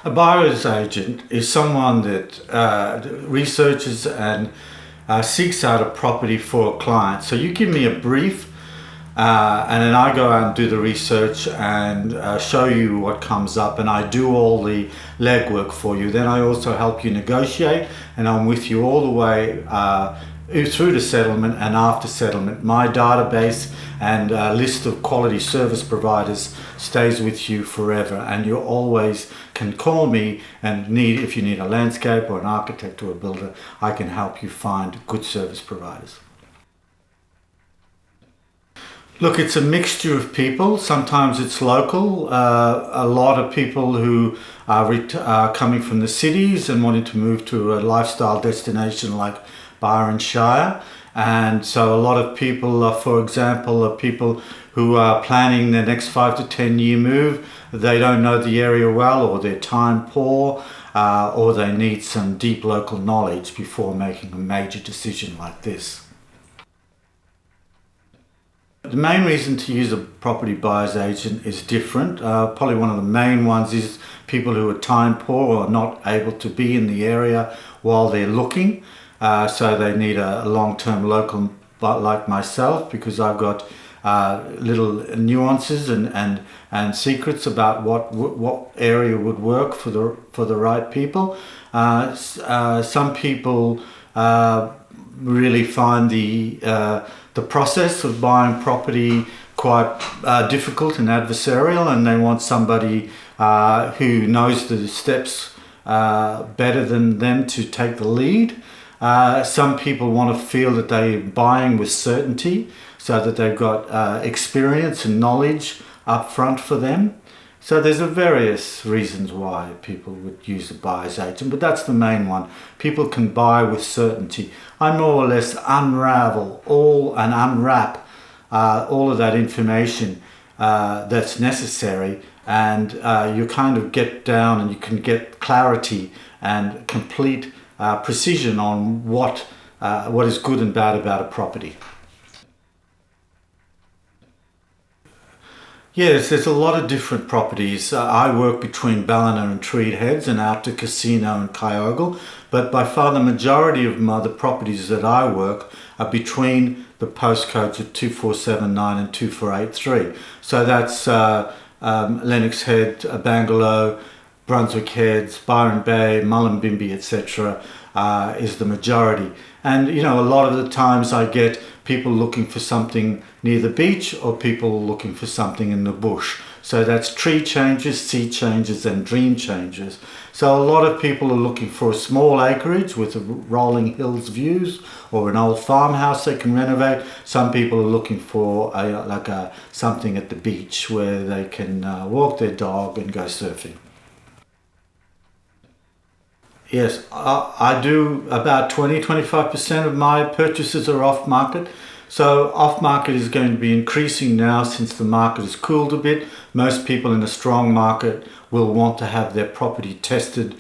A buyer's agent is someone that researches and seeks out a property for a client. So you give me a brief, and then I go out and do the research and show you what comes up, and I do all the legwork for you. Then I also help you negotiate, and I'm with you all the way through to settlement and after settlement. My database and list of quality service providers stays with you forever, and you always can call me and if you need a landscape or an architect or a builder, I can help you find good service providers. Look, it's a mixture of people. Sometimes it's local. A lot of people who are coming from the cities and wanting to move to a lifestyle destination like Byron Shire. And so a lot of people, for example, are people who are planning their next 5 to 10 year move. They don't know the area well, or they're time poor, or they need some deep local knowledge before making a major decision like this. The main reason to use a property buyer's agent is different. Probably one of the main ones is people who are time poor or not able to be in the area while they're looking. So they need a long-term local, like myself, because I've got little nuances and secrets about what area would work for the right people. Some people really find the process of buying property quite difficult and adversarial, and they want somebody who knows the steps better than them to take the lead. Some people want to feel that they're buying with certainty, so that they've got experience and knowledge up front for them. So there's various reasons why people would use a buyer's agent, but that's the main one. People can buy with certainty. I more or less unravel and unwrap all of that information that's necessary, and you kind of get down and you can get clarity and complete precision on what is good and bad about a property. Yes, there's a lot of different properties. I work between Ballina and Tweed Heads and out to Casino and Kyogle, but by far the majority of the properties that I work are between the postcodes of 2479 and 2483. So that's Lennox Head, Bangalow, Brunswick Heads, Byron Bay, Mullumbimby, etc. Is the majority. And you know, a lot of the times I get people looking for something near the beach or people looking for something in the bush. So that's tree changes, sea changes and dream changes. So a lot of people are looking for a small acreage with a rolling hills views or an old farmhouse they can renovate. Some people are looking for something at the beach where they can walk their dog and go surfing. Yes, I do about 20-25% of my purchases are off market. So off market is going to be increasing now since the market has cooled a bit. Most people in a strong market will want to have their property tested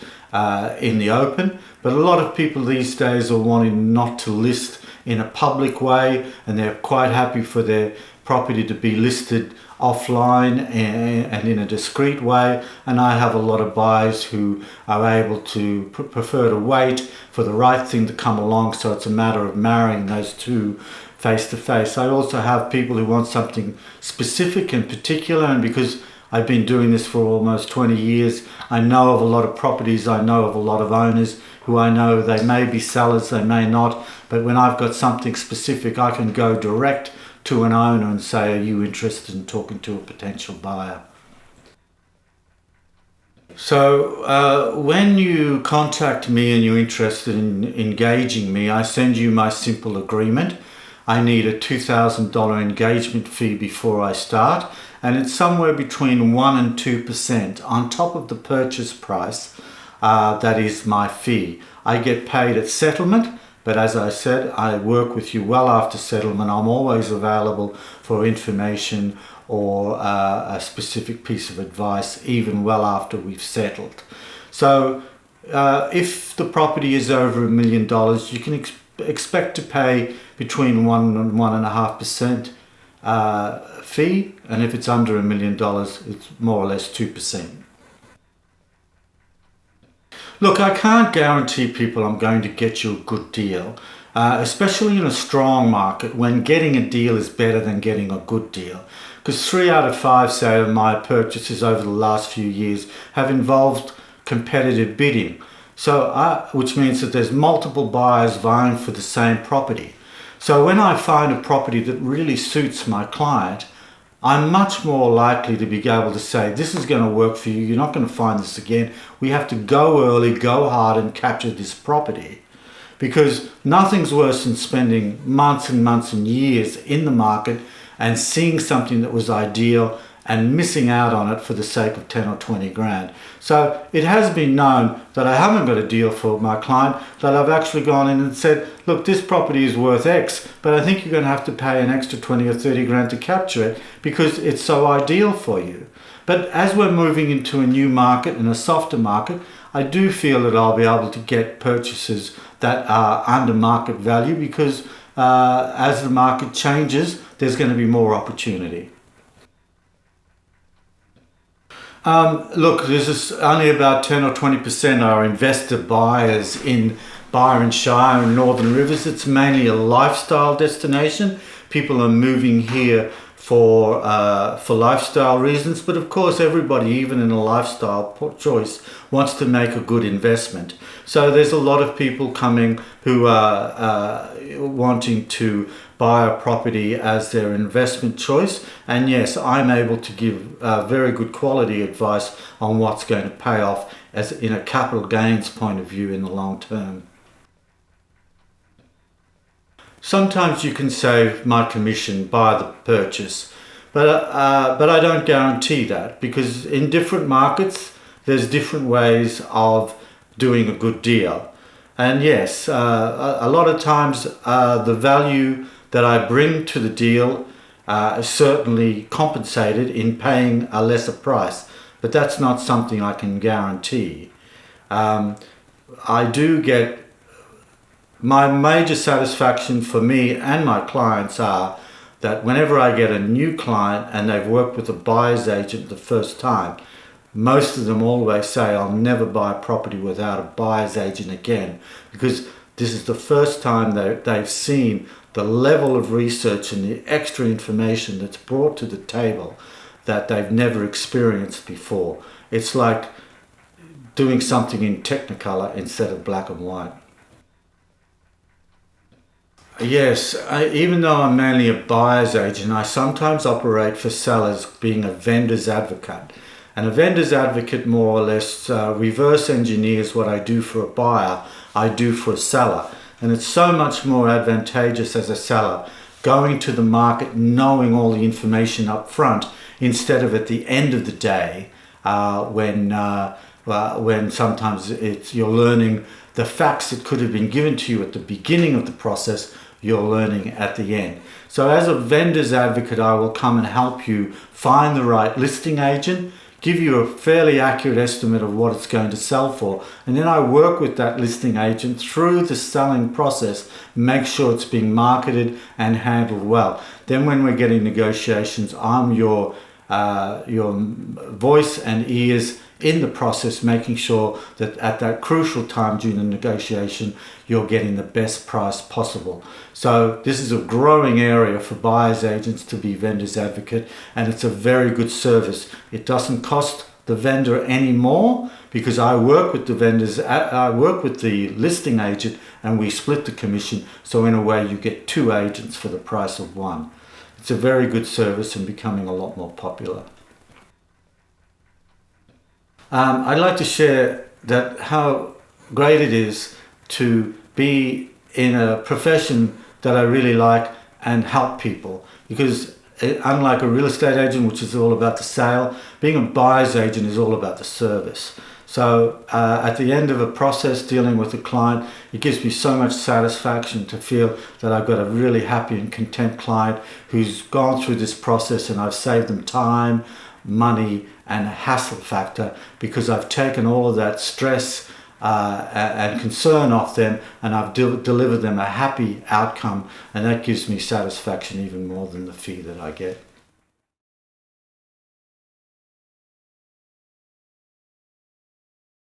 in the open. But a lot of people these days are wanting not to list in a public way, and they're quite happy for their property to be listed offline and in a discreet way. And I have a lot of buyers who are able to prefer to wait for the right thing to come along, so it's a matter of marrying those two face to face. I also have people who want something specific and particular, and because I've been doing this for almost 20 years, I know of a lot of properties, I know of a lot of owners who I know they may be sellers, they may not, but when I've got something specific, I can go direct to an owner and say, are you interested in talking to a potential buyer? So when you contact me and you're interested in engaging me, I send you my simple agreement. I need a $2,000 engagement fee before I start, and it's somewhere between 1 and 2% on top of the purchase price. That is my fee. I get paid at settlement, but as I said, I work with you well after settlement. I'm always available for information or a specific piece of advice, even well after we've settled. So if the property is over $1 million, you can expect to pay between 1 and 1.5% fee, and if it's under $1 million, it's more or less 2%. Look, I can't guarantee people I'm going to get you a good deal, especially in a strong market when getting a deal is better than getting a good deal. Because 3 out of 5, say, of my purchases over the last few years have involved competitive bidding. Which means that there's multiple buyers vying for the same property. So when I find a property that really suits my client, I'm much more likely to be able to say, this is going to work for you, you're not going to find this again. We have to go early, go hard and capture this property. Because nothing's worse than spending months and months and years in the market and seeing something that was ideal and missing out on it for the sake of 10 or 20 grand. So it has been known that I haven't got a deal for my client, that I've actually gone in and said, look, this property is worth X, but I think you're going to have to pay an extra 20 or 30 grand to capture it because it's so ideal for you. But as we're moving into a new market and a softer market, I do feel that I'll be able to get purchases that are under market value because as the market changes, there's going to be more opportunity. Look, this is only about 10 or 20% are investor buyers in Byron Shire and Northern Rivers. It's mainly a lifestyle destination. People are moving here for lifestyle reasons, but of course everybody, even in a lifestyle choice, wants to make a good investment. So there's a lot of people coming who are wanting to buy a property as their investment choice, and yes, I'm able to give very good quality advice on what's going to pay off as in a capital gains point of view in the long term. Sometimes you can save my commission by the purchase, but I don't guarantee that because in different markets there's different ways of doing a good deal. And yes, a lot of times the value that I bring to the deal is certainly compensated in paying a lesser price, but that's not something I can guarantee. I do get my major satisfaction for me and my clients are that whenever I get a new client and they've worked with a buyer's agent the first time, most of them always say, I'll never buy a property without a buyer's agent again, because this is the first time they've seen the level of research and the extra information that's brought to the table that they've never experienced before. It's like doing something in Technicolor instead of black and white. Yes, even though I'm mainly a buyer's agent, I sometimes operate for sellers being a vendor's advocate. And a vendor's advocate more or less reverse engineers what I do for a buyer, I do for a seller. And it's so much more advantageous as a seller going to the market knowing all the information up front instead of at the end of the day when sometimes you're learning the facts that could have been given to you at the beginning of the process, you're learning at the end. So as a vendor's advocate, I will come and help you find the right listing agent, give you a fairly accurate estimate of what it's going to sell for, and then I work with that listing agent through the selling process, make sure it's being marketed and handled well. Then when we're getting negotiations, I'm your voice and ears in the process, making sure that at that crucial time during the negotiation, you're getting the best price possible. So this is a growing area for buyer's agents to be vendor's advocate, and it's a very good service. It doesn't cost the vendor any more because I work with the vendors, I work with the listing agent, and we split the commission. So in a way, you get 2 agents for the price of 1. It's a very good service and becoming a lot more popular. I'd like to share that how great it is to be in a profession that I really like and help people, because unlike a real estate agent, which is all about the sale, being a buyer's agent is all about the service. So at the end of a process dealing with a client, it gives me so much satisfaction to feel that I've got a really happy and content client who's gone through this process and I've saved them time, money and a hassle factor, because I've taken all of that stress and concern off them, and I've delivered them a happy outcome, and that gives me satisfaction even more than the fee that I get.